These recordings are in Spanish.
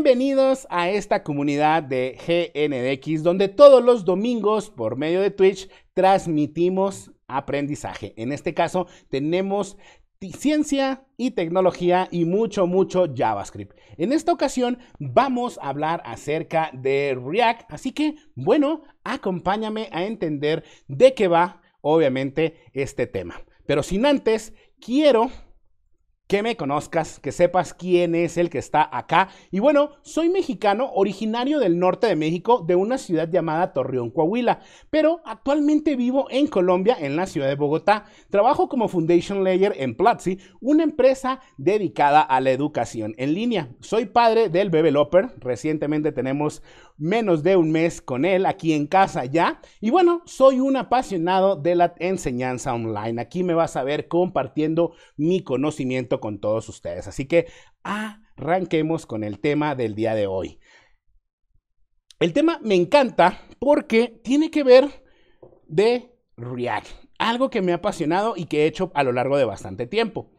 Bienvenidos a esta comunidad de GNDX, donde todos los domingos por medio de Twitch transmitimos aprendizaje. En este caso tenemos ciencia y tecnología y mucho JavaScript. En esta ocasión vamos a hablar acerca de React, así que bueno, acompáñame a entender de qué va obviamente este tema. Pero sin antes, quiero que me conozcas, que sepas quién es el que está acá. Y bueno, soy mexicano, originario del norte de México, de una ciudad llamada Torreón, Coahuila, pero actualmente vivo en Colombia, en la ciudad de Bogotá. Trabajo como Foundation Layer en Platzi, una empresa dedicada a la educación en línea. Soy padre del developer, recientemente tenemos menos de un mes con él aquí en casa ya. Y bueno, soy un apasionado de la enseñanza online. Aquí me vas a ver compartiendo mi conocimiento con todos ustedes. Así que arranquemos con el tema del día de hoy. El tema me encanta porque tiene que ver de React, algo que me ha apasionado y que he hecho a lo largo de bastante tiempo.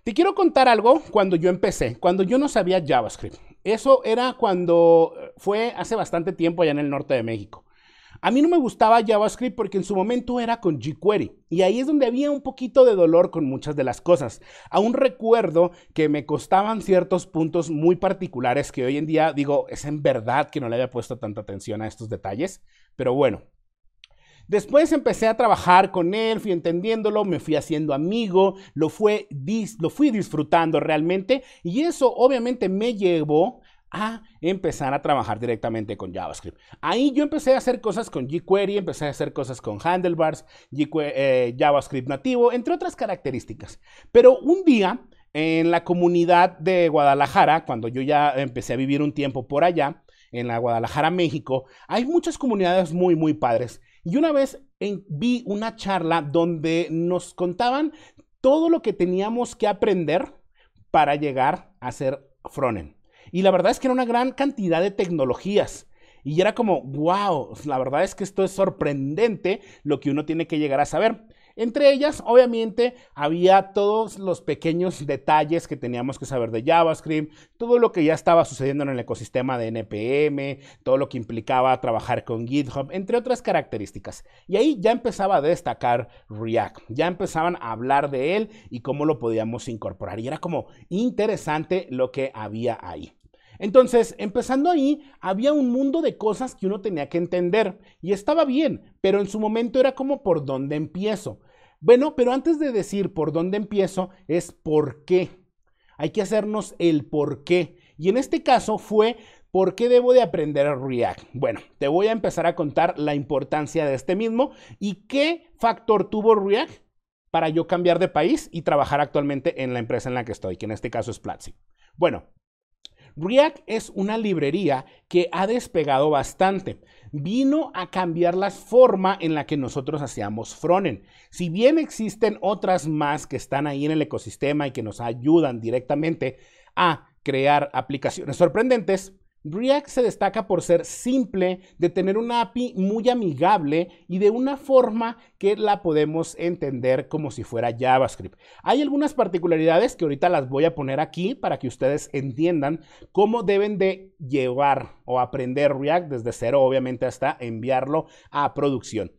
Te quiero contar algo cuando yo empecé, cuando yo no sabía JavaScript. Eso era cuando fue hace bastante tiempo allá en el norte de México. A mí no me gustaba JavaScript porque en su momento era con jQuery y ahí es donde había un poquito de dolor con muchas de las cosas. Aún recuerdo que me costaban ciertos puntos muy particulares que hoy en día digo, es en verdad que no le había puesto tanta atención a estos detalles, pero bueno. Después empecé a trabajar con él, fui entendiéndolo, me fui haciendo amigo, lo fui disfrutando realmente y eso obviamente me llevó a empezar a trabajar directamente con JavaScript. Ahí yo empecé a hacer cosas con jQuery, empecé a hacer cosas con Handlebars, JavaScript nativo, entre otras características. Pero un día en la comunidad de Guadalajara, cuando yo ya empecé a vivir un tiempo por allá, en la Guadalajara, México, hay muchas comunidades muy padres. Y una vez vi una charla donde nos contaban todo lo que teníamos que aprender para llegar a ser frontend. Y la verdad es que era una gran cantidad de tecnologías. Y era como, wow, la verdad es que esto es sorprendente lo que uno tiene que llegar a saber. Entre ellas, obviamente, había todos los pequeños detalles que teníamos que saber de JavaScript, todo lo que ya estaba sucediendo en el ecosistema de NPM, todo lo que implicaba trabajar con GitHub, entre otras características. Y ahí ya empezaba a destacar React, ya empezaban a hablar de él y cómo lo podíamos incorporar. Y era como interesante lo que había ahí. Entonces, empezando ahí, había un mundo de cosas que uno tenía que entender y estaba bien, pero en su momento era como ¿por dónde empiezo? Bueno, pero antes de decir por dónde empiezo, es por qué. Hay que hacernos el por qué. Y en este caso fue ¿por qué debo de aprender React? Bueno, te voy a empezar a contar la importancia de este mismo y qué factor tuvo React para yo cambiar de país y trabajar actualmente en la empresa en la que estoy, que en este caso es Platzi. Bueno, React es una librería que ha despegado bastante. Vino a cambiar la forma en la que nosotros hacíamos frontend. Si bien existen otras más que están ahí en el ecosistema y que nos ayudan directamente a crear aplicaciones sorprendentes, React se destaca por ser simple, de tener una API muy amigable y de una forma que la podemos entender como si fuera JavaScript. Hay algunas particularidades que ahorita las voy a poner aquí para que ustedes entiendan cómo deben de llevar o aprender React desde cero, obviamente hasta enviarlo a producción.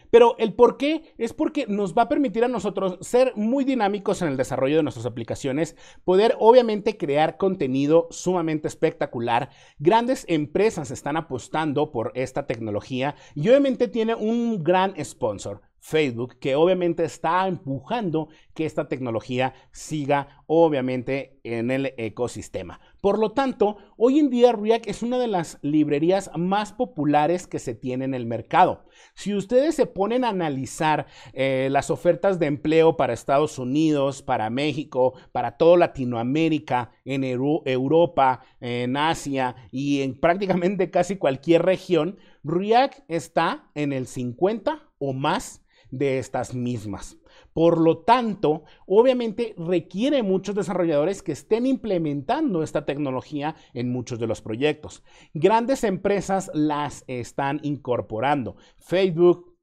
Pero el por qué es porque nos va a permitir a nosotros ser muy dinámicos en el desarrollo de nuestras aplicaciones, poder obviamente crear contenido sumamente espectacular. Grandes empresas están apostando por esta tecnología y obviamente tiene un gran sponsor, Facebook, que obviamente está empujando que esta tecnología siga obviamente en el ecosistema. Por lo tanto, hoy en día React es una de las librerías más populares que se tiene en el mercado. Si ustedes se ponen a analizar las ofertas de empleo para Estados Unidos, para México, para toda Latinoamérica, en Europa, en Asia y en prácticamente casi cualquier región, React está en el 50 o más de estas mismas. Por lo tanto, obviamente requiere muchos desarrolladores que estén implementando esta tecnología en muchos de los proyectos. Grandes empresas las están incorporando. Facebook,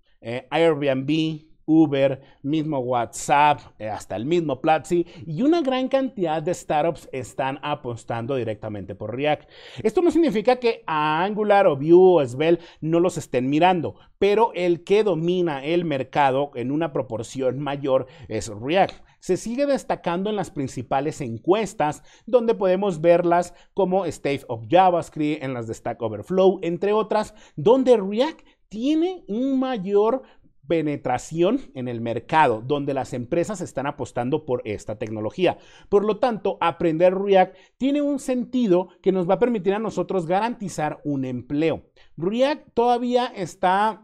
Airbnb, Uber, mismo WhatsApp, hasta el mismo Platzi y una gran cantidad de startups están apostando directamente por React. Esto no significa que a Angular o Vue o Svelte no los estén mirando, pero el que domina el mercado en una proporción mayor es React. Se sigue destacando en las principales encuestas, donde podemos verlas como State of JavaScript, en las de Stack Overflow, entre otras, donde React tiene un mayor penetración en el mercado, donde las empresas están apostando por esta tecnología. Por lo tanto, aprender React tiene un sentido que nos va a permitir a nosotros garantizar un empleo. React todavía está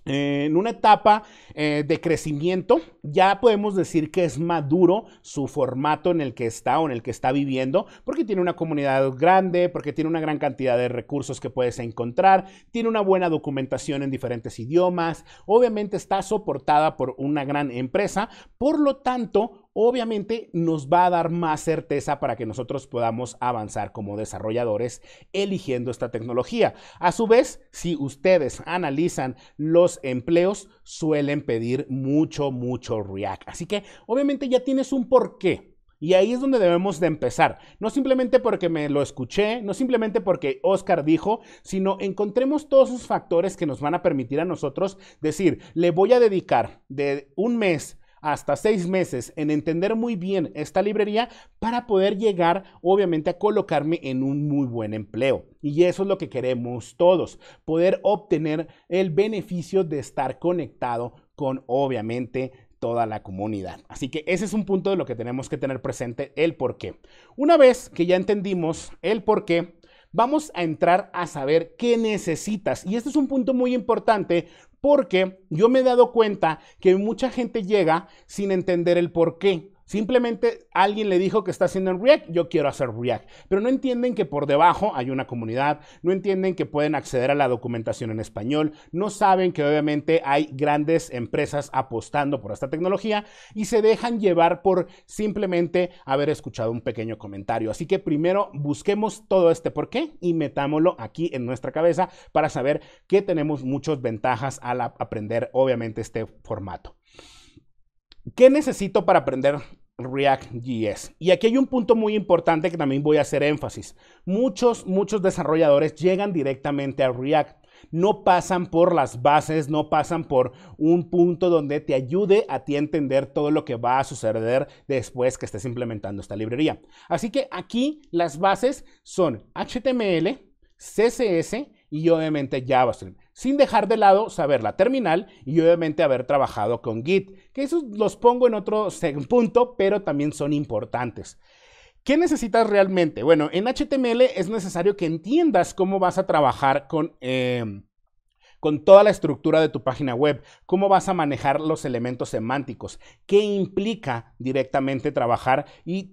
en una etapa de crecimiento. Ya podemos decir que es maduro su formato en el que está o en el que está viviendo, porque tiene una comunidad grande, porque tiene una gran cantidad de recursos que puedes encontrar, tiene una buena documentación en diferentes idiomas, obviamente está soportada por una gran empresa, por lo tanto, obviamente nos va a dar más certeza para que nosotros podamos avanzar como desarrolladores eligiendo esta tecnología. A su vez, si ustedes analizan los empleos, suelen pedir mucho React. Así que obviamente ya tienes un porqué. Y ahí es donde debemos de empezar. No simplemente porque me lo escuché, no simplemente porque Oscar dijo, sino encontremos todos esos factores que nos van a permitir a nosotros decir, le voy a dedicar de un mes hasta 6 meses en entender muy bien esta librería para poder llegar, obviamente, a colocarme en un muy buen empleo. Y eso es lo que queremos todos, poder obtener el beneficio de estar conectado con, obviamente, toda la comunidad. Así que ese es un punto de lo que tenemos que tener presente, el por qué. Una vez que ya entendimos el por qué, vamos a entrar a saber qué necesitas. Y este es un punto muy importante porque yo me he dado cuenta que mucha gente llega sin entender el por qué. Simplemente alguien le dijo que está haciendo en React, yo quiero hacer React. Pero no entienden que por debajo hay una comunidad, no entienden que pueden acceder a la documentación en español, no saben que obviamente hay grandes empresas apostando por esta tecnología y se dejan llevar por simplemente haber escuchado un pequeño comentario. Así que primero busquemos todo este por qué y metámoslo aquí en nuestra cabeza para saber que tenemos muchas ventajas al aprender obviamente este formato. ¿Qué necesito para aprender React.js? Y aquí hay un punto muy importante que también voy a hacer énfasis. Muchos desarrolladores llegan directamente a React. No pasan por las bases, no pasan por un punto donde te ayude a ti a entender todo lo que va a suceder después que estés implementando esta librería. Así que aquí las bases son HTML, CSS y obviamente JavaScript, sin dejar de lado saber la terminal y obviamente haber trabajado con Git, que esos los pongo en otro punto, pero también son importantes. ¿Qué necesitas realmente? Bueno, en HTML es necesario que entiendas cómo vas a trabajar con toda la estructura de tu página web, cómo vas a manejar los elementos semánticos, qué implica directamente trabajar y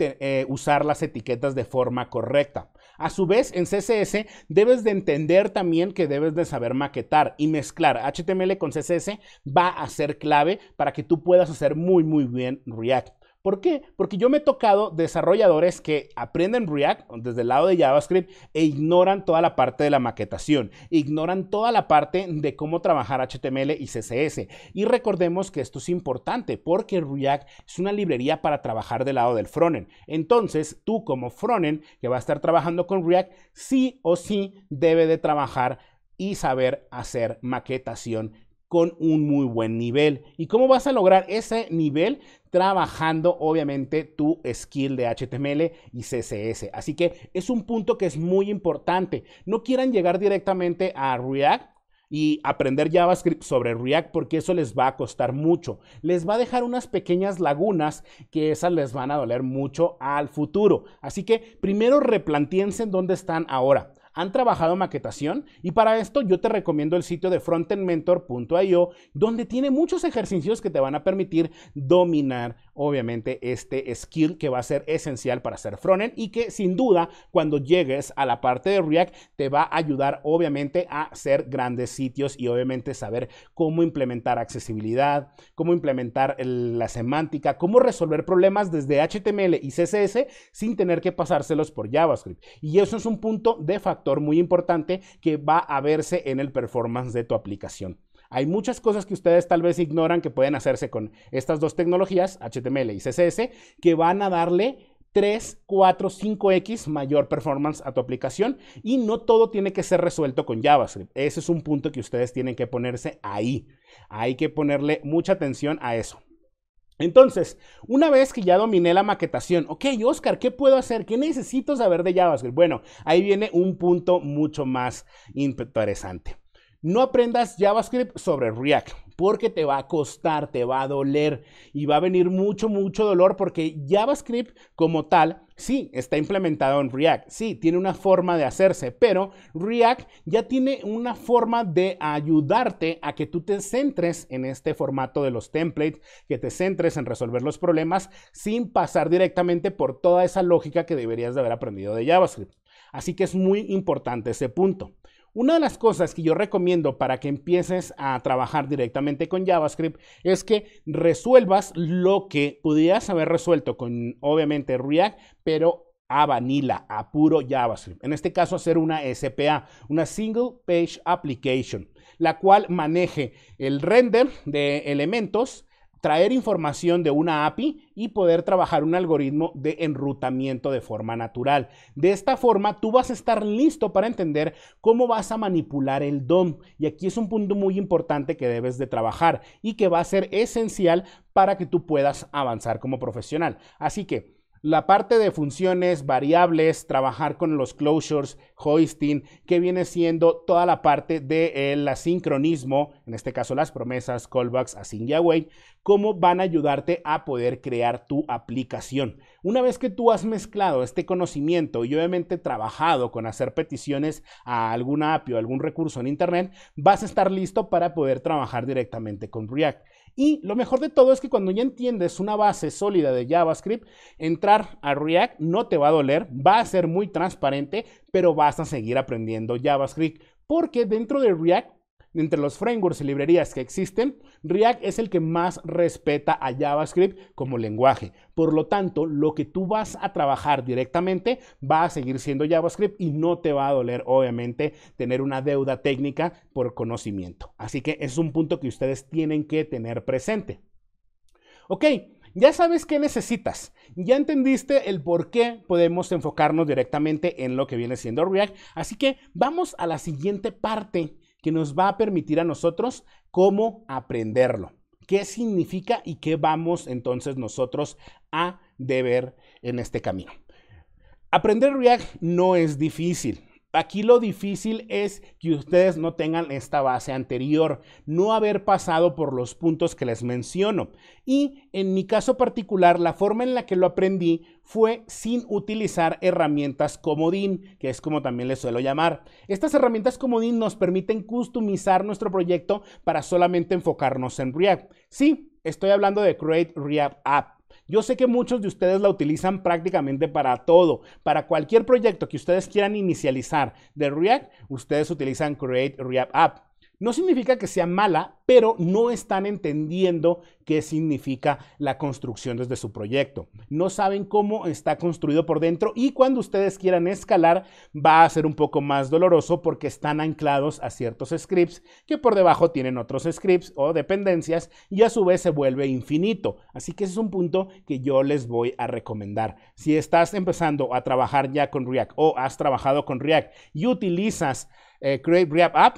usar las etiquetas de forma correcta. A su vez, en CSS debes de entender también que debes de saber maquetar y mezclar HTML con CSS va a ser clave para que tú puedas hacer muy bien React. ¿Por qué? Porque yo me he tocado desarrolladores que aprenden React desde el lado de JavaScript e ignoran toda la parte de la maquetación, ignoran toda la parte de cómo trabajar HTML y CSS. Y recordemos que esto es importante porque React es una librería para trabajar del lado del frontend. Entonces, tú como frontend que va a estar trabajando con React, sí o sí debe de trabajar y saber hacer maquetación con un muy buen nivel. ¿Y cómo vas a lograr ese nivel? Trabajando obviamente tu skill de HTML y CSS. Así que es un punto que es muy importante. No quieran llegar directamente a React y aprender JavaScript sobre React porque eso les va a costar mucho. Les va a dejar unas pequeñas lagunas que esas les van a doler mucho al futuro. Así que primero replantéense en dónde están ahora. ¿Han trabajado maquetación? Y para esto yo te recomiendo el sitio de frontendmentor.io, donde tiene muchos ejercicios que te van a permitir dominar obviamente este skill que va a ser esencial para hacer frontend y que sin duda cuando llegues a la parte de React te va a ayudar obviamente a hacer grandes sitios y obviamente saber cómo implementar accesibilidad, cómo implementar la semántica, cómo resolver problemas desde HTML y CSS sin tener que pasárselos por JavaScript. Y eso es un punto de factor muy importante que va a verse en el performance de tu aplicación. Hay muchas cosas que ustedes tal vez ignoran que pueden hacerse con estas dos tecnologías, HTML y CSS, que van a darle 3, 4, 5x mayor performance a tu aplicación y no todo tiene que ser resuelto con JavaScript. Ese es un punto que ustedes tienen que ponerse ahí. Hay que ponerle mucha atención a eso. Entonces, una vez que ya dominé la maquetación, ok, Oscar, ¿qué puedo hacer? ¿Qué necesito saber de JavaScript? Bueno, ahí viene un punto mucho más interesante. No aprendas JavaScript sobre React porque te va a costar, te va a doler y va a venir mucho dolor porque JavaScript como tal, sí, está implementado en React, sí, tiene una forma de hacerse, pero React ya tiene una forma de ayudarte a que tú te centres en este formato de los templates, que te centres en resolver los problemas sin pasar directamente por toda esa lógica que deberías de haber aprendido de JavaScript. Así que es muy importante ese punto. Una de las cosas que yo recomiendo para que empieces a trabajar directamente con JavaScript es que resuelvas lo que pudieras haber resuelto con, obviamente, React, pero a vanilla, a puro JavaScript. En este caso, hacer una SPA, una Single Page Application, la cual maneje el render de elementos, traer información de una API y poder trabajar un algoritmo de enrutamiento de forma natural. De esta forma, tú vas a estar listo para entender cómo vas a manipular el DOM. Y aquí es un punto muy importante que debes de trabajar y que va a ser esencial para que tú puedas avanzar como profesional. Así que la parte de funciones, variables, trabajar con los closures, hoisting, que viene siendo toda la parte del asincronismo, en este caso las promesas, callbacks, async y await, cómo van a ayudarte a poder crear tu aplicación. Una vez que tú has mezclado este conocimiento y obviamente trabajado con hacer peticiones a alguna API o algún recurso en internet, vas a estar listo para poder trabajar directamente con React. Y lo mejor de todo es que cuando ya entiendes una base sólida de JavaScript, entrar a React no te va a doler, va a ser muy transparente, pero vas a seguir aprendiendo JavaScript porque dentro de React, entre los frameworks y librerías que existen, React es el que más respeta a JavaScript como lenguaje. Por lo tanto, lo que tú vas a trabajar directamente va a seguir siendo JavaScript y no te va a doler, obviamente, tener una deuda técnica por conocimiento. Así que es un punto que ustedes tienen que tener presente. Ok, ya sabes qué necesitas. Ya entendiste el por qué podemos enfocarnos directamente en lo que viene siendo React. Así que vamos a la siguiente parte que nos va a permitir a nosotros cómo aprenderlo. ¿Qué significa y qué vamos entonces nosotros a deber en este camino? Aprender React no es difícil. Aquí lo difícil es que ustedes no tengan esta base anterior, no haber pasado por los puntos que les menciono. Y en mi caso particular, la forma en la que lo aprendí fue sin utilizar herramientas comodín, que es como también les suelo llamar. Estas herramientas comodín nos permiten customizar nuestro proyecto para solamente enfocarnos en React. Sí, estoy hablando de Create React App. Yo sé que muchos de ustedes la utilizan prácticamente para todo. Para cualquier proyecto que ustedes quieran inicializar de React, ustedes utilizan Create React App. No significa que sea mala, pero no están entendiendo qué significa la construcción desde su proyecto. No saben cómo está construido por dentro y cuando ustedes quieran escalar va a ser un poco más doloroso porque están anclados a ciertos scripts que por debajo tienen otros scripts o dependencias y a su vez se vuelve infinito. Así que ese es un punto que yo les voy a recomendar. Si estás empezando a trabajar ya con React o has trabajado con React y utilizas Create React App,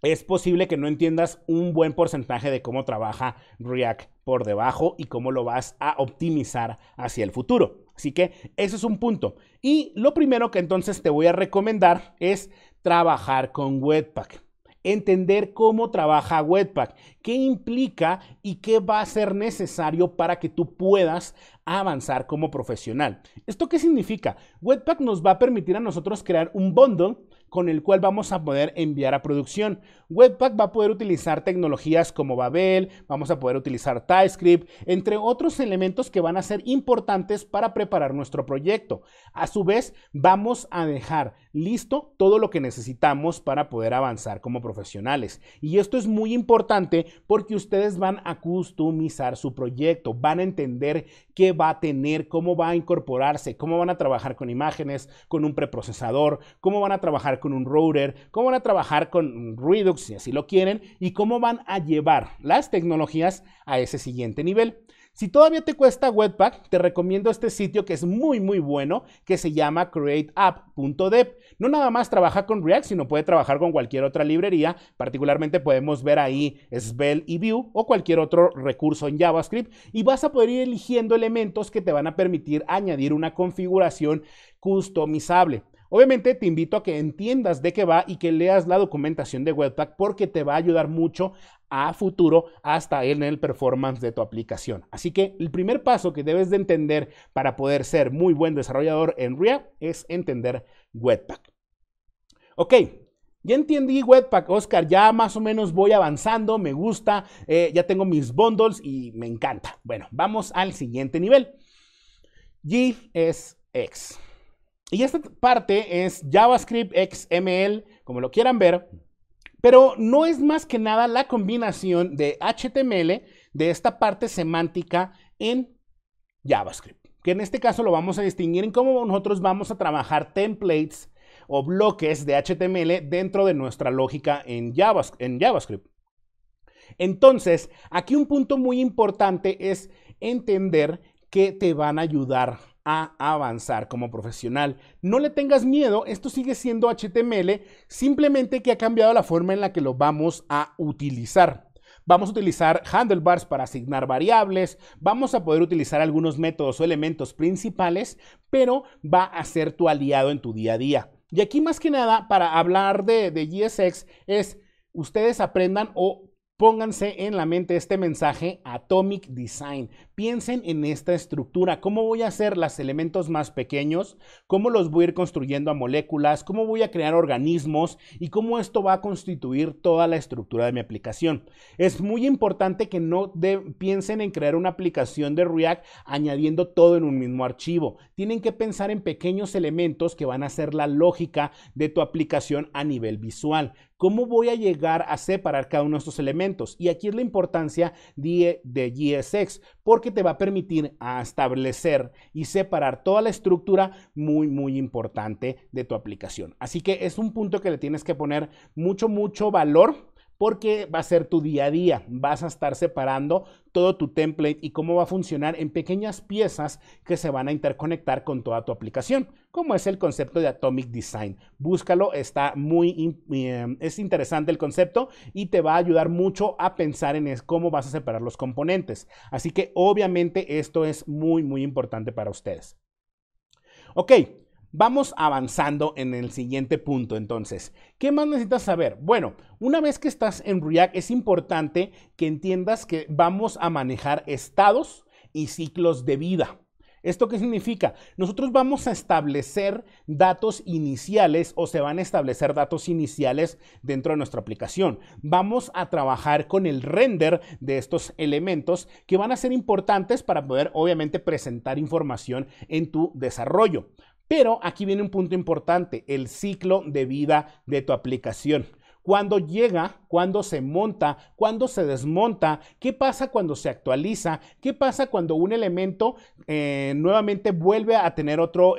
es posible que no entiendas un buen porcentaje de cómo trabaja React por debajo y cómo lo vas a optimizar hacia el futuro. Así que ese es un punto. Y lo primero que entonces te voy a recomendar es trabajar con Webpack. Entender cómo trabaja Webpack, qué implica y qué va a ser necesario para que tú puedas avanzar como profesional. ¿Esto qué significa? Webpack nos va a permitir a nosotros crear un bundle con el cual vamos a poder enviar a producción. Webpack va a poder utilizar tecnologías como Babel, vamos a poder utilizar TypeScript, entre otros elementos que van a ser importantes para preparar nuestro proyecto. A su vez, vamos a dejar listo todo lo que necesitamos para poder avanzar como profesionales. Y esto es muy importante porque ustedes van a customizar su proyecto, van a entender qué va a tener, cómo va a incorporarse, cómo van a trabajar con imágenes, con un preprocesador, cómo van a trabajar con un router, cómo van a trabajar con Redux, si así lo quieren, y cómo van a llevar las tecnologías a ese siguiente nivel. Si todavía te cuesta Webpack, te recomiendo este sitio que es muy bueno, que se llama createapp.dev. No nada más trabaja con React, sino puede trabajar con cualquier otra librería. Particularmente podemos ver ahí Svelte y Vue o cualquier otro recurso en JavaScript, y vas a poder ir eligiendo elementos que te van a permitir añadir una configuración customizable. Obviamente te invito a que entiendas de qué va y que leas la documentación de Webpack, porque te va a ayudar mucho a futuro hasta en el performance de tu aplicación. Así que el primer paso que debes de entender para poder ser muy buen desarrollador en React es entender Webpack. Ok, ya entendí Webpack, Oscar, ya más o menos voy avanzando, me gusta, ya tengo mis bundles y me encanta. Bueno, vamos al siguiente nivel. JSX. Y esta parte es JavaScript XML, como lo quieran ver, pero no es más que nada la combinación de HTML, de esta parte semántica, en JavaScript, que en este caso lo vamos a distinguir en cómo nosotros vamos a trabajar templates o bloques de HTML dentro de nuestra lógica en JavaScript. Entonces, aquí un punto muy importante es entender que te van a ayudar a avanzar como profesional. No le tengas miedo, esto sigue siendo HTML, simplemente que ha cambiado la forma en la que lo vamos a utilizar. Vamos a utilizar handlebars para asignar variables, vamos a poder utilizar algunos métodos o elementos principales, pero va a ser tu aliado en tu día a día. Y aquí más que nada, para hablar de JSX, es ustedes aprendan o pónganse en la mente este mensaje: Atomic Design. Piensen en esta estructura. ¿Cómo voy a hacer los elementos más pequeños? ¿Cómo los voy a ir construyendo a moléculas? ¿Cómo voy a crear organismos? ¿Y cómo esto va a constituir toda la estructura de mi aplicación? Es muy importante que no piensen en crear una aplicación de React añadiendo todo en un mismo archivo. Tienen que pensar en pequeños elementos que van a ser la lógica de tu aplicación a nivel visual. ¿Cómo voy a llegar a separar cada uno de estos elementos? Y aquí es la importancia de JSX, porque te va a permitir establecer y separar toda la estructura muy importante de tu aplicación. Así que es un punto que le tienes que poner mucho valor, porque va a ser tu día a día. Vas a estar separando todo tu template y cómo va a funcionar en pequeñas piezas que se van a interconectar con toda tu aplicación, como es el concepto de Atomic Design. Búscalo, está es interesante el concepto y te va a ayudar mucho a pensar en cómo vas a separar los componentes. Así que obviamente esto es muy importante para ustedes. Ok. Vamos avanzando en el siguiente punto. Entonces, ¿qué más necesitas saber? Bueno, una vez que estás en React, es importante que entiendas que vamos a manejar estados y ciclos de vida. ¿Esto qué significa? Nosotros vamos a establecer datos iniciales, o se van a establecer datos iniciales dentro de nuestra aplicación. Vamos a trabajar con el render de estos elementos que van a ser importantes para poder, obviamente, presentar información en tu desarrollo. Pero aquí viene un punto importante: el ciclo de vida de tu aplicación. Cuando llega, cuando se monta, cuando se desmonta, qué pasa cuando se actualiza, qué pasa cuando un elemento nuevamente vuelve a tener otro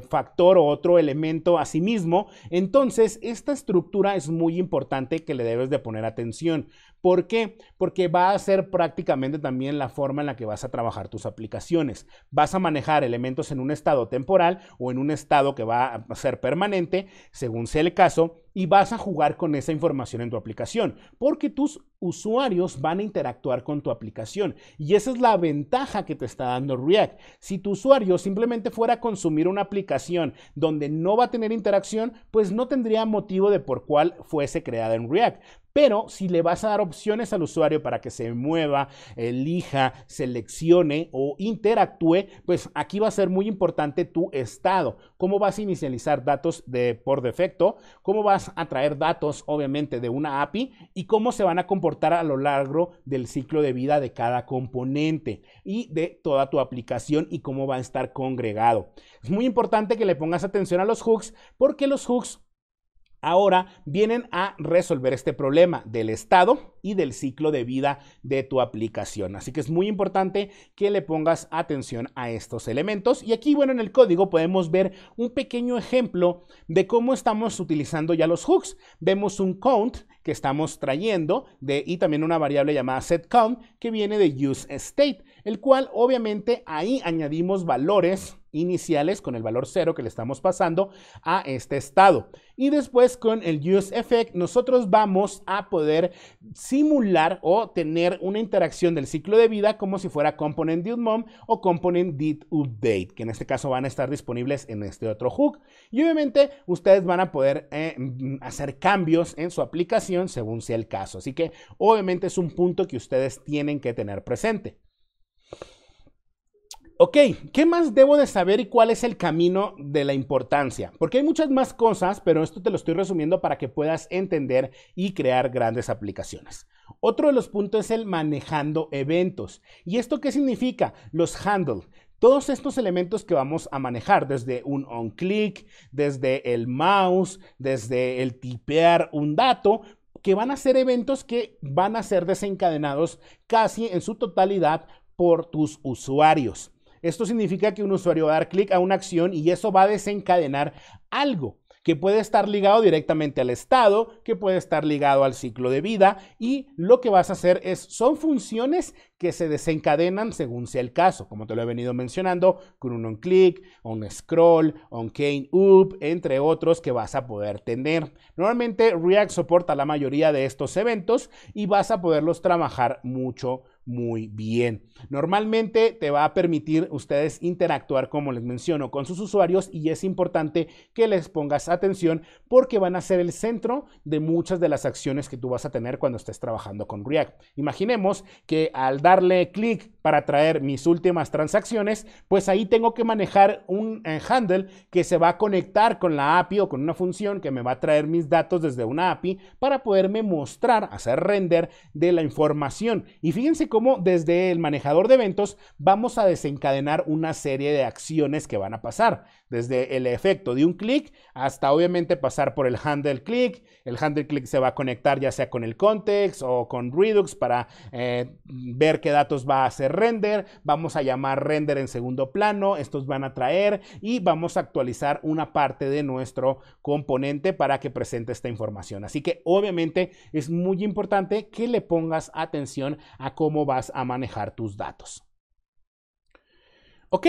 factor o otro elemento a sí mismo. Entonces, esta estructura es muy importante que le debes de poner atención. ¿Por qué? Porque va a ser prácticamente también la forma en la que vas a trabajar tus aplicaciones. Vas a manejar elementos en un estado temporal o en un estado que va a ser permanente, según sea el caso, y vas a jugar con esa información en tu aplicación, porque tus usuarios van a interactuar con tu aplicación, y esa es la ventaja que te está dando React. Si tu usuario simplemente fuera a consumir una aplicación donde no va a tener interacción, pues no tendría motivo de por cuál fuese creada en React. Pero si le vas a dar opciones al usuario para que se mueva, elija, seleccione o interactúe, pues aquí va a ser muy importante tu estado. Cómo vas a inicializar datos por defecto, cómo vas a traer datos, obviamente, de una API, y cómo se van a comportar a lo largo del ciclo de vida de cada componente y de toda tu aplicación, y cómo va a estar congregado. Es muy importante que le pongas atención a los hooks, porque los hooks ahora vienen a resolver este problema del estado y del ciclo de vida de tu aplicación. Así que es muy importante que le pongas atención a estos elementos. Y aquí, bueno, en el código podemos ver un pequeño ejemplo de cómo estamos utilizando ya los hooks. Vemos un count que estamos trayendo y también una variable llamada setCount que viene de useState, el cual obviamente ahí añadimos valores iniciales con el valor 0 que le estamos pasando a este estado. Y después con el useEffect nosotros vamos a poder simular o tener una interacción del ciclo de vida como si fuera component.didMom o component.didUpdate, que en este caso van a estar disponibles en este otro hook. Y obviamente ustedes van a poder hacer cambios en su aplicación según sea el caso. Así que obviamente es un punto que ustedes tienen que tener presente. Ok, ¿qué más debo de saber y cuál es el camino de la importancia? Porque hay muchas más cosas, pero esto te lo estoy resumiendo para que puedas entender y crear grandes aplicaciones. Otro de los puntos es el manejando eventos. ¿Y esto qué significa? Los handle. Todos estos elementos que vamos a manejar, desde un onClick, desde el mouse, desde el tipear un dato, que van a ser eventos que van a ser desencadenados casi en su totalidad por tus usuarios. Esto significa que un usuario va a dar clic a una acción y eso va a desencadenar algo que puede estar ligado directamente al estado, que puede estar ligado al ciclo de vida, y lo que vas a hacer son funciones que se desencadenan según sea el caso, como te lo he venido mencionando, con un onClick, un scroll, un chain up, entre otros que vas a poder tener. Normalmente React soporta la mayoría de estos eventos y vas a poderlos trabajar muy bien. Normalmente te va a permitir ustedes interactuar, como les menciono, con sus usuarios, y es importante que les pongas atención porque van a ser el centro de muchas de las acciones que tú vas a tener cuando estés trabajando con React. Imaginemos que al darle clic para traer mis últimas transacciones, pues ahí tengo que manejar un handle que se va a conectar con la API o con una función que me va a traer mis datos desde una API para poderme mostrar, hacer render de la información. Y fíjense cómo desde el manejador de eventos vamos a desencadenar una serie de acciones que van a pasar, desde el efecto de un clic hasta obviamente pasar por el handle click. El handle click se va a conectar ya sea con el context o con Redux para ver qué datos va a hacer render. Vamos a llamar render en segundo plano, estos van a traer y vamos a actualizar una parte de nuestro componente para que presente esta información. Así que obviamente es muy importante que le pongas atención a cómo vas a manejar tus datos. Ok,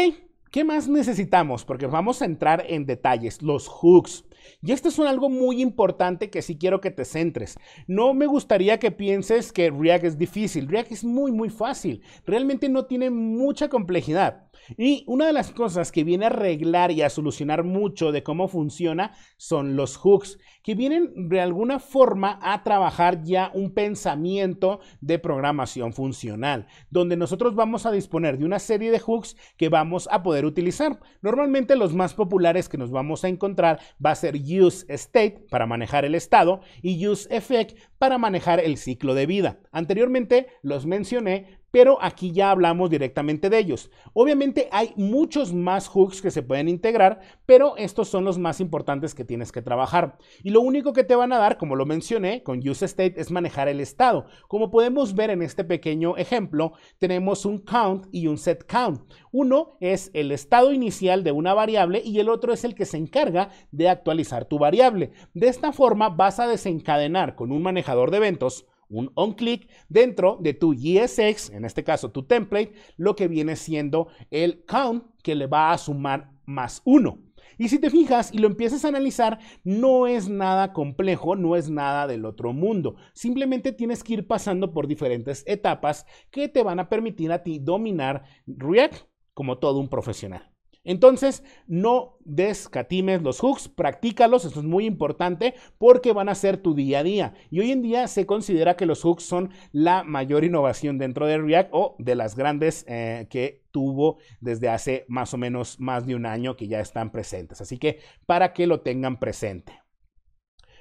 ¿qué más necesitamos? Porque vamos a entrar en detalles, los hooks. Y esto es algo muy importante que sí quiero que te centres. No me gustaría que pienses que React es difícil. React es muy fácil. Realmente no tiene mucha complejidad. Y una de las cosas que viene a arreglar y a solucionar mucho de cómo funciona son los hooks, que vienen de alguna forma a trabajar ya un pensamiento de programación funcional, donde nosotros vamos a disponer de una serie de hooks que vamos a poder utilizar. Normalmente los más populares que nos vamos a encontrar va a ser useState para manejar el estado y useEffect para manejar el ciclo de vida. Anteriormente los mencioné, pero aquí ya hablamos directamente de ellos. Obviamente hay muchos más hooks que se pueden integrar, pero estos son los más importantes que tienes que trabajar. Y lo único que te van a dar, como lo mencioné, con useState es manejar el estado. Como podemos ver en este pequeño ejemplo, tenemos un count y un setCount. Uno es el estado inicial de una variable y el otro es el que se encarga de actualizar tu variable. De esta forma vas a desencadenar con un manejador de eventos un onClick dentro de tu JSX, en este caso tu template, lo que viene siendo el count que le va a sumar más 1. Y si te fijas y lo empiezas a analizar, no es nada complejo, no es nada del otro mundo. Simplemente tienes que ir pasando por diferentes etapas que te van a permitir a ti dominar React como todo un profesional. Entonces, no descatimes los hooks, practícalos, eso es muy importante porque van a ser tu día a día. Y hoy en día se considera que los hooks son la mayor innovación dentro de React o de las grandes que tuvo desde hace más o menos más de un año que ya están presentes. Así que para que lo tengan presente.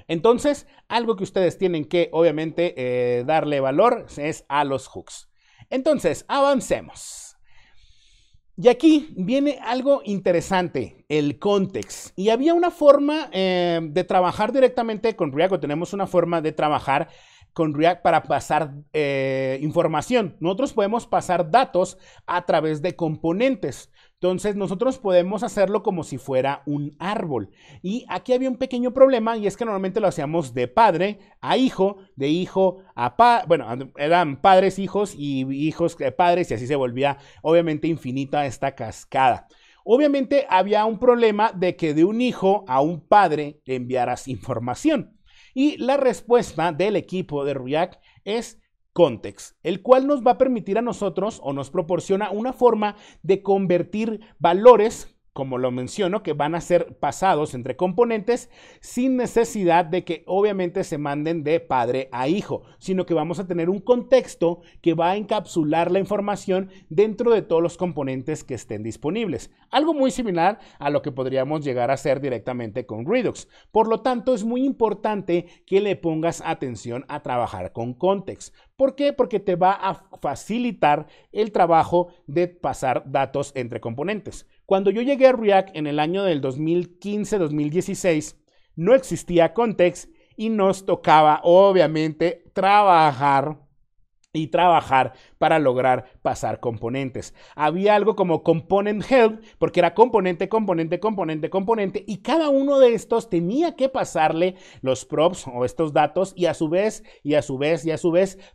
Entonces, algo que ustedes tienen que obviamente darle valor es a los hooks. Entonces, avancemos. Y aquí viene algo interesante, el context. Y había una forma de trabajar directamente con React, o tenemos una forma de trabajar con React para pasar información. Nosotros podemos pasar datos a través de componentes. Entonces nosotros podemos hacerlo como si fuera un árbol. Y aquí había un pequeño problema y es que normalmente lo hacíamos de padre a hijo, de hijo a padre. Bueno, eran padres, hijos y hijos padres y así se volvía obviamente infinita esta cascada. Obviamente había un problema de que de un hijo a un padre enviaras información. Y la respuesta del equipo de React es context, el cual nos va a permitir a nosotros o nos proporciona una forma de convertir valores, como lo menciono, que van a ser pasados entre componentes sin necesidad de que obviamente se manden de padre a hijo, sino que vamos a tener un contexto que va a encapsular la información dentro de todos los componentes que estén disponibles. Algo muy similar a lo que podríamos llegar a hacer directamente con Redux. Por lo tanto, es muy importante que le pongas atención a trabajar con context. ¿Por qué? Porque te va a facilitar el trabajo de pasar datos entre componentes. Cuando yo llegué a React en el año del 2015-2016, no existía context y nos tocaba obviamente trabajar para lograr pasar componentes. Había algo como component health, porque era componente, componente, componente, componente, y cada uno de estos tenía que pasarle los props o estos datos y a su vez,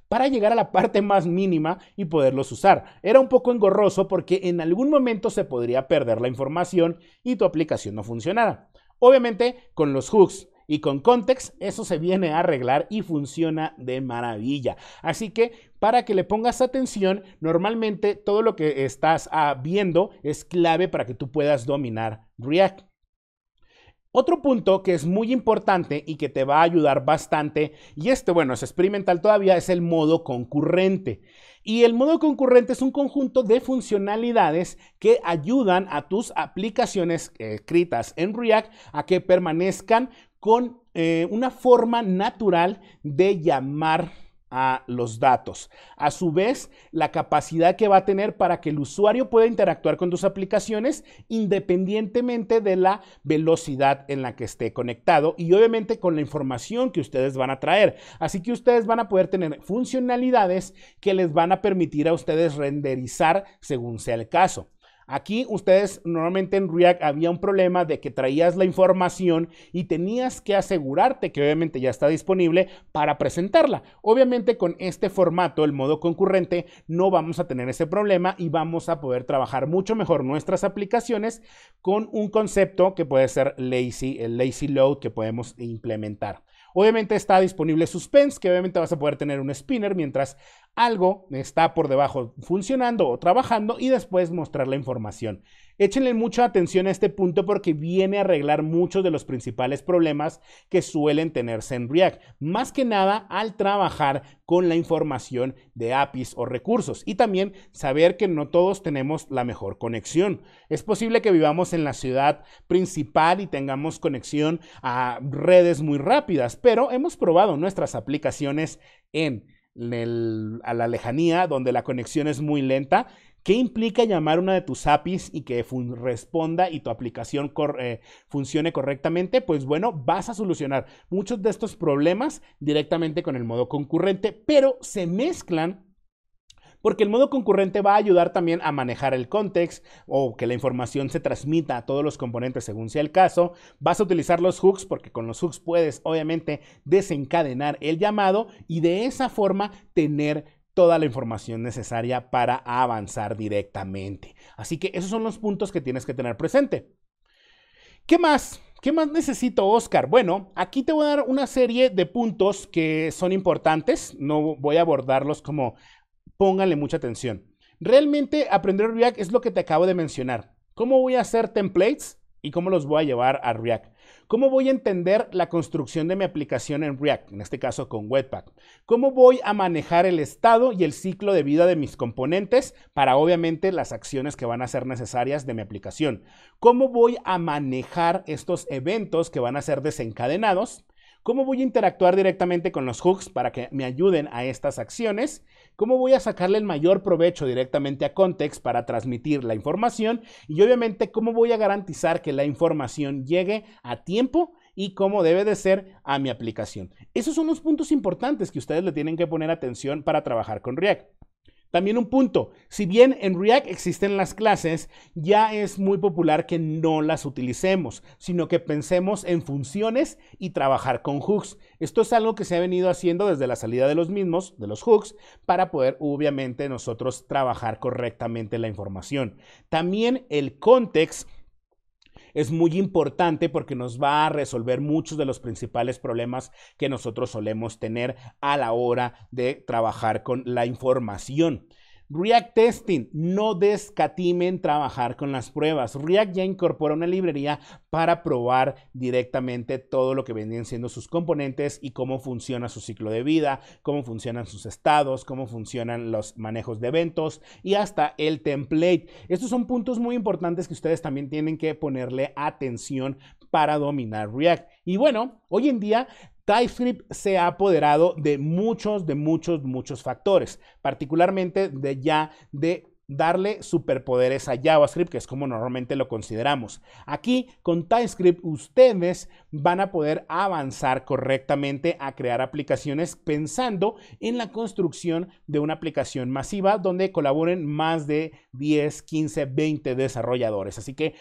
para llegar a la parte más mínima y poderlos usar. Era un poco engorroso porque en algún momento se podría perder la información y tu aplicación no funcionara. Obviamente, con los hooks y con context, eso se viene a arreglar y funciona de maravilla. Así que para que le pongas atención, normalmente todo lo que estás viendo es clave para que tú puedas dominar React. Otro punto que es muy importante y que te va a ayudar bastante, y bueno, es experimental todavía, es el modo concurrente. Y el modo concurrente es un conjunto de funcionalidades que ayudan a tus aplicaciones escritas en React a que permanezcan con una forma natural de llamar a los datos. A su vez, la capacidad que va a tener para que el usuario pueda interactuar con tus aplicaciones independientemente de la velocidad en la que esté conectado y obviamente con la información que ustedes van a traer. Así que ustedes van a poder tener funcionalidades que les van a permitir a ustedes renderizar según sea el caso. Aquí ustedes normalmente en React había un problema de que traías la información y tenías que asegurarte que obviamente ya está disponible para presentarla. Obviamente con este formato, el modo concurrente, no vamos a tener ese problema y vamos a poder trabajar mucho mejor nuestras aplicaciones con un concepto que puede ser el lazy load que podemos implementar. Obviamente está disponible Suspense, que obviamente vas a poder tener un spinner mientras algo está por debajo funcionando o trabajando y después mostrar la información. Échenle mucha atención a este punto porque viene a arreglar muchos de los principales problemas que suelen tenerse en React, más que nada al trabajar con la información de APIs o recursos y también saber que no todos tenemos la mejor conexión. Es posible que vivamos en la ciudad principal y tengamos conexión a redes muy rápidas, pero hemos probado nuestras aplicaciones a la lejanía, donde la conexión es muy lenta. ¿Qué implica llamar una de tus APIs y que responda y tu aplicación funcione correctamente? Pues bueno, vas a solucionar muchos de estos problemas directamente con el modo concurrente, pero se mezclan porque el modo concurrente va a ayudar también a manejar el context o que la información se transmita a todos los componentes según sea el caso. Vas a utilizar los hooks porque con los hooks puedes obviamente desencadenar el llamado y de esa forma tener toda la información necesaria para avanzar directamente. Así que esos son los puntos que tienes que tener presente. ¿Qué más? ¿Qué más necesito, Oscar? Bueno, aquí te voy a dar una serie de puntos que son importantes. No voy a abordarlos como pónganle mucha atención. Realmente aprender React es lo que te acabo de mencionar. ¿Cómo voy a hacer templates y cómo los voy a llevar a React? ¿Cómo voy a entender la construcción de mi aplicación en React? En este caso con Webpack. ¿Cómo voy a manejar el estado y el ciclo de vida de mis componentes para obviamente las acciones que van a ser necesarias de mi aplicación? ¿Cómo voy a manejar estos eventos que van a ser desencadenados? ¿Cómo voy a interactuar directamente con los hooks para que me ayuden a estas acciones? cómo voy a sacarle el mayor provecho directamente a Context para transmitir la información y obviamente cómo voy a garantizar que la información llegue a tiempo y cómo debe de ser a mi aplicación. Esos son los puntos importantes que ustedes le tienen que poner atención para trabajar con React. También un punto, si bien en React existen las clases, ya es muy popular que no las utilicemos, sino que pensemos en funciones y trabajar con hooks. Esto es algo que se ha venido haciendo desde la salida de los mismos, de los hooks, para poder obviamente nosotros trabajar correctamente la información. También el context es muy importante porque nos va a resolver muchos de los principales problemas que nosotros solemos tener a la hora de trabajar con la información. React Testing, no descatimen trabajar con las pruebas. React ya incorpora una librería para probar directamente todo lo que vienen siendo sus componentes y cómo funciona su ciclo de vida, cómo funcionan sus estados, cómo funcionan los manejos de eventos y hasta el template. Estos son puntos muy importantes que ustedes también tienen que ponerle atención para dominar React. Y bueno, hoy en día TypeScript se ha apoderado de muchos factores, particularmente de darle superpoderes a JavaScript, que es como normalmente lo consideramos. Aquí, con TypeScript, ustedes van a poder avanzar correctamente a crear aplicaciones pensando en la construcción de una aplicación masiva donde colaboren más de 10, 15, 20 desarrolladores. Así que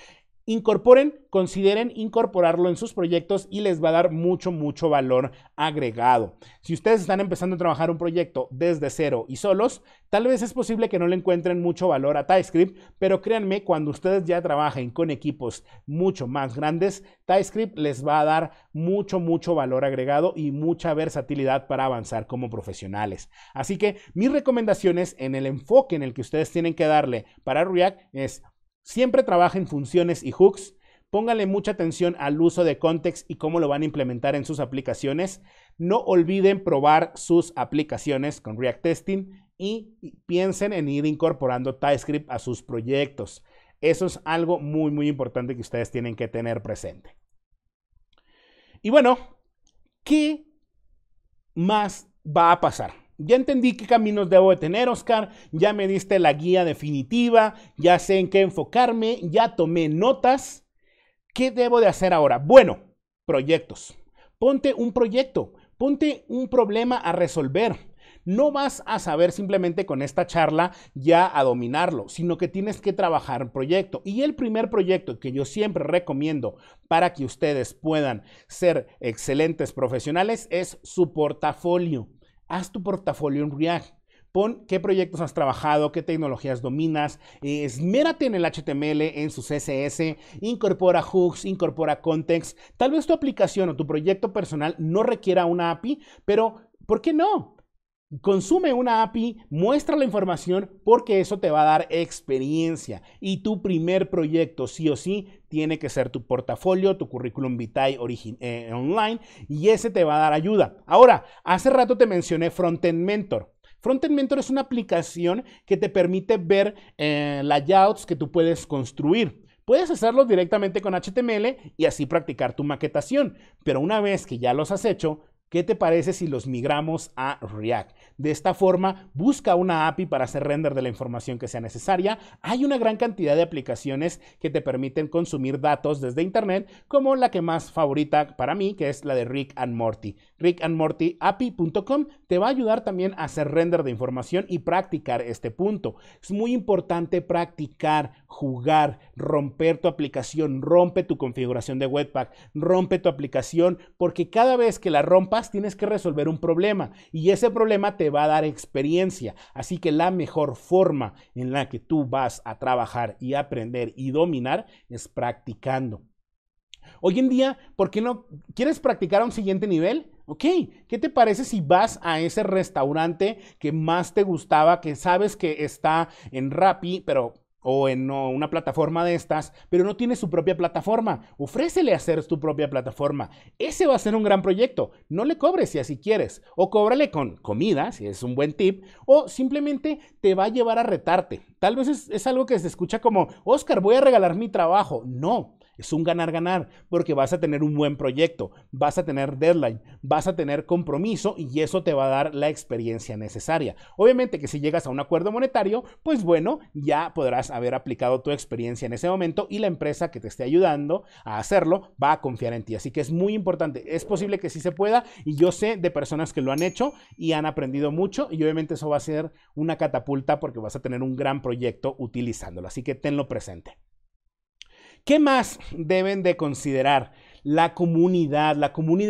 consideren incorporarlo en sus proyectos y les va a dar mucho valor agregado. Si ustedes están empezando a trabajar un proyecto desde cero y solos, tal vez es posible que no le encuentren mucho valor a TypeScript, pero créanme, cuando ustedes ya trabajen con equipos mucho más grandes, TypeScript les va a dar mucho valor agregado y mucha versatilidad para avanzar como profesionales. Así que mis recomendaciones en el enfoque en el que ustedes tienen que darle para React es: siempre trabajen funciones y hooks, pónganle mucha atención al uso de context y cómo lo van a implementar en sus aplicaciones. No olviden probar sus aplicaciones con React Testing y piensen en ir incorporando TypeScript a sus proyectos. Eso es algo muy importante que ustedes tienen que tener presente. Y bueno, ¿qué más va a pasar? Ya entendí qué caminos debo de tener, Oscar. Ya me diste la guía definitiva. Ya sé en qué enfocarme. Ya tomé notas. ¿Qué debo de hacer ahora? Bueno, proyectos. Ponte un proyecto. Ponte un problema a resolver. No vas a saber simplemente con esta charla ya a dominarlo, sino que tienes que trabajar un proyecto. Y el primer proyecto que yo siempre recomiendo para que ustedes puedan ser excelentes profesionales es su portafolio. Haz tu portafolio en React. Pon qué proyectos has trabajado, qué tecnologías dominas, esmérate en el HTML, en su CSS, incorpora hooks, incorpora context. Tal vez tu aplicación o tu proyecto personal no requiera una API, pero ¿por qué no? Consume una API, muestra la información porque eso te va a dar experiencia y tu primer proyecto sí o sí tiene que ser tu portafolio, tu currículum vitae online y ese te va a dar ayuda. Ahora, hace rato te mencioné Frontend Mentor. Frontend Mentor es una aplicación que te permite ver layouts que tú puedes construir. Puedes hacerlo directamente con HTML y así practicar tu maquetación, pero una vez que ya los has hecho, ¿qué te parece si los migramos a React? De esta forma, busca una API para hacer render de la información que sea necesaria. Hay una gran cantidad de aplicaciones que te permiten consumir datos desde Internet, como la que más favorita para mí, que es la de Rick and Morty. rickandmortyapi.com te va a ayudar también a hacer render de información y practicar este punto. Es muy importante practicar, jugar, romper tu aplicación, rompe tu configuración de Webpack, rompe tu aplicación, porque cada vez que la rompas tienes que resolver un problema y ese problema te va a dar experiencia. Así que la mejor forma en la que tú vas a trabajar y aprender y dominar es practicando. Hoy en día, ¿por qué no quieres practicar a un siguiente nivel? Ok, ¿qué te parece si vas a ese restaurante que más te gustaba, que sabes que está en Rappi, o en una plataforma de estas, pero no tiene su propia plataforma? Ofrécele hacer tu propia plataforma. Ese va a ser un gran proyecto. No le cobres si así quieres, o cóbrale con comida, si es un buen tip, o simplemente te va a llevar a retarte. Tal vez es algo que se escucha como: Oscar, voy a regalar mi trabajo. No. Es un ganar-ganar porque vas a tener un buen proyecto, vas a tener deadline, vas a tener compromiso y eso te va a dar la experiencia necesaria. Obviamente que si llegas a un acuerdo monetario, pues bueno, ya podrás haber aplicado tu experiencia en ese momento y la empresa que te esté ayudando a hacerlo va a confiar en ti. Así que es muy importante. Es posible que sí se pueda y yo sé de personas que lo han hecho y han aprendido mucho y obviamente eso va a ser una catapulta porque vas a tener un gran proyecto utilizándolo. Así que tenlo presente. ¿Qué más deben de considerar? La comunidad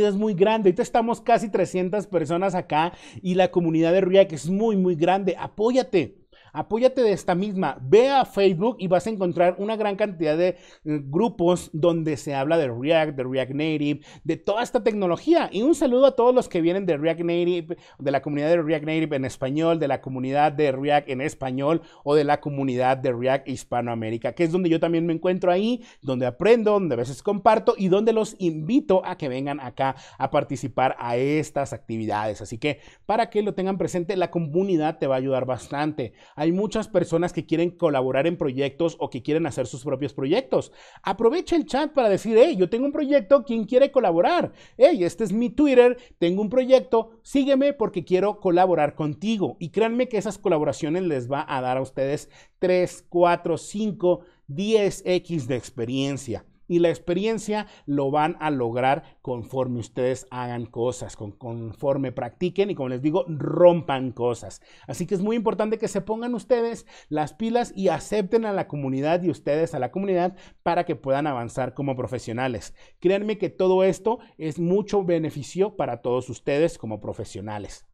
es muy grande. Ahorita estamos casi 300 personas acá y la comunidad de React es muy, muy grande. Apóyate de esta misma. Ve a Facebook y vas a encontrar una gran cantidad de grupos donde se habla de React Native, de toda esta tecnología. Y un saludo a todos los que vienen de React Native, de la comunidad de React Native en español, de la comunidad de React en español o de la comunidad de React Hispanoamérica, que es donde yo también me encuentro ahí, donde aprendo, donde a veces comparto y donde los invito a que vengan acá a participar a estas actividades. Así que para que lo tengan presente, la comunidad te va a ayudar bastante. Hay muchas personas que quieren colaborar en proyectos o que quieren hacer sus propios proyectos. Aprovecha el chat para decir, hey, yo tengo un proyecto, ¿quién quiere colaborar? Hey, este es mi Twitter, tengo un proyecto, sígueme porque quiero colaborar contigo. Y créanme que esas colaboraciones les va a dar a ustedes 3, 4, 5, 10x de experiencia. Y la experiencia lo van a lograr conforme ustedes hagan cosas, conforme practiquen y como les digo, rompan cosas. Así que es muy importante que se pongan ustedes las pilas y acepten a la comunidad y ustedes a la comunidad para que puedan avanzar como profesionales. Créanme que todo esto es mucho beneficio para todos ustedes como profesionales.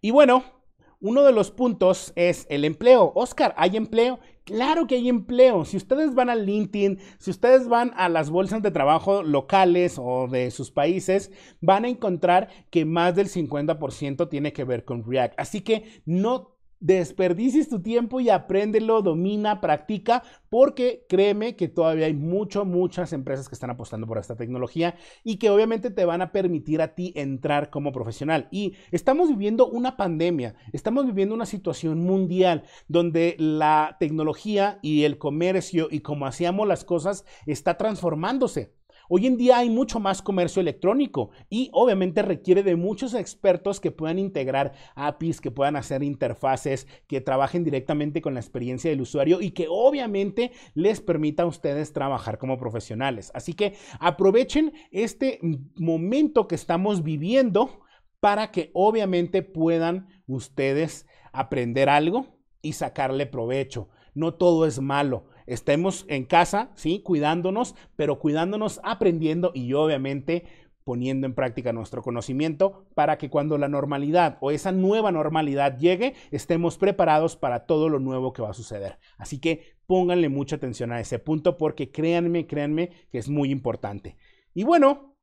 Y bueno, uno de los puntos es el empleo. Oscar, ¿hay empleo? Claro que hay empleo. Si ustedes van a LinkedIn, si ustedes van a las bolsas de trabajo locales o de sus países, van a encontrar que más del 50% tiene que ver con React. Así que no desperdicies tu tiempo y apréndelo, domina, practica, porque créeme que todavía hay muchas empresas que están apostando por esta tecnología y que obviamente te van a permitir a ti entrar como profesional. Y estamos viviendo una pandemia, estamos viviendo una situación mundial donde la tecnología y el comercio y cómo hacíamos las cosas está transformándose. Hoy en día hay mucho más comercio electrónico y obviamente requiere de muchos expertos que puedan integrar APIs, que puedan hacer interfaces, que trabajen directamente con la experiencia del usuario y que obviamente les permita a ustedes trabajar como profesionales. Así que aprovechen este momento que estamos viviendo para que obviamente puedan ustedes aprender algo y sacarle provecho. No todo es malo. Estemos en casa, sí, cuidándonos, pero cuidándonos, aprendiendo y obviamente poniendo en práctica nuestro conocimiento para que cuando la normalidad o esa nueva normalidad llegue, estemos preparados para todo lo nuevo que va a suceder. Así que pónganle mucha atención a ese punto porque créanme que es muy importante. Y bueno,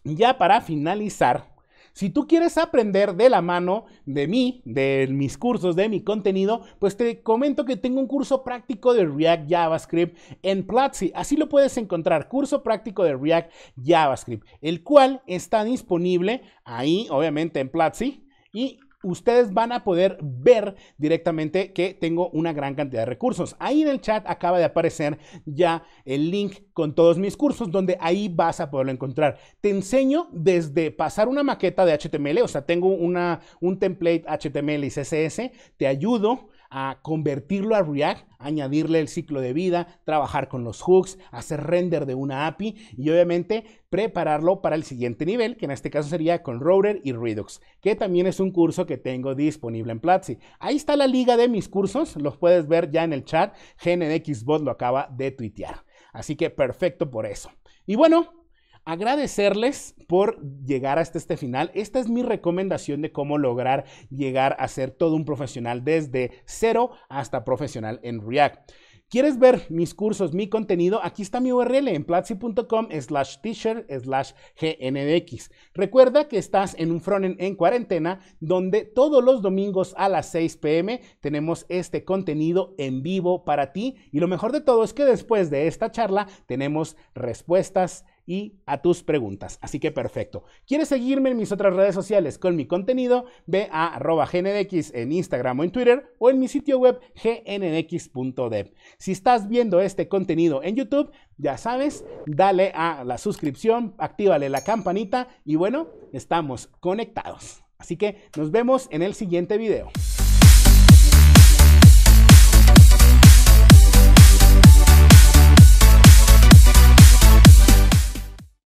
ya para finalizar, si tú quieres aprender de la mano de mí, de mis cursos, de mi contenido, pues te comento que tengo un curso práctico de React JavaScript en Platzi. Así lo puedes encontrar, curso práctico de React JavaScript, el cual está disponible ahí, obviamente en Platzi, y ustedes van a poder ver directamente que tengo una gran cantidad de recursos. Ahí en el chat acaba de aparecer ya el link con todos mis cursos, donde ahí vas a poderlo encontrar. Te enseño desde pasar una maqueta de HTML, o sea, tengo un template HTML y CSS, te ayudo a convertirlo a React, añadirle el ciclo de vida, trabajar con los hooks, hacer render de una API y obviamente prepararlo para el siguiente nivel, que en este caso sería con Router y Redux, que también es un curso que tengo disponible en Platzi. Ahí está la liga de mis cursos, los puedes ver ya en el chat, GNDXBot lo acaba de tuitear. Así que perfecto por eso. Y bueno, agradecerles por llegar hasta este final. Esta es mi recomendación de cómo lograr llegar a ser todo un profesional desde cero hasta profesional en React. ¿Quieres ver mis cursos, mi contenido? Aquí está mi URL en platzi.com/teacher/GNDX. Recuerda que estás en un frontend en cuarentena donde todos los domingos a las 6 p.m. tenemos este contenido en vivo para ti y lo mejor de todo es que después de esta charla tenemos respuestas y a tus preguntas. Así que perfecto. ¿Quieres seguirme en mis otras redes sociales con mi contenido? Ve a @gnedx en Instagram o en Twitter o en mi sitio web gnedx.dev. Si estás viendo este contenido en YouTube, ya sabes, dale a la suscripción, actívale la campanita y bueno, estamos conectados. Así que nos vemos en el siguiente video.